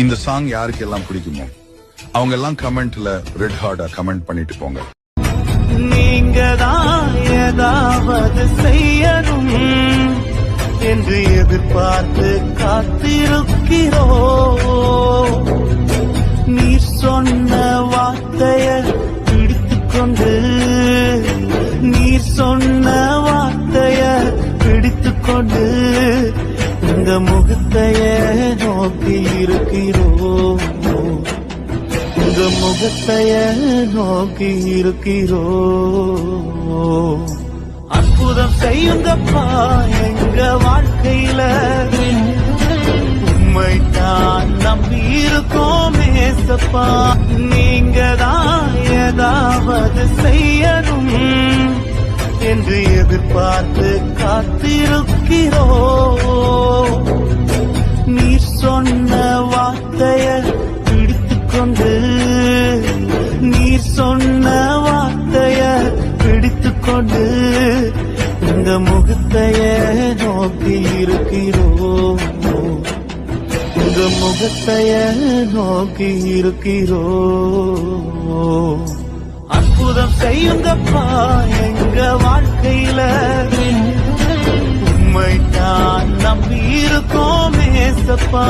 இந்த சாங் யாருக்கு எல்லாம் பிடிக்குமோ அவங்க எல்லாம் கமெண்ட்ல ரெட் ஹார்டா கமெண்ட் பண்ணிட்டு போங்க. நீங்க தான் ஏதாவது செய்யணும் என்று எதிர்பார்த்து காத்திருக்கிறோ. நீ சொன்ன வார்த்தைய பிடித்துக்கொண்டு, நீ சொன்ன வார்த்தைய பிடித்துக்கொண்டு உங்க முகத்தைய நோக்கி இருக்கிறோம், உங்க முகத்தைய நோக்கி இருக்கிறோம். அற்புதம் செய்யுங்கப்பா எங்க வாழ்க்கையில, உண்மை தான் நம்பி இருக்கோம் ஏசப்பா. நீங்க தான் ஏதாவது செய்யணும் என்று எதிர்பார்த்து காத்திருக்கிறோ. நீ சொன்ன வார்த்தைய பிடித்துக்கொண்டு, நீ சொன்ன வார்த்தைய பிடித்துக்கொண்டு இந்த முகத்தைய நோக்கி இருக்கிறோ, உங்க முகத்தைய நோக்கி இருக்கிறோ. அற்புதம் செய்யுங்கப்பா எங்க வாழ்க்கையில, உண்மை தான் நம்பி இருக்கோம் ஏசப்பா.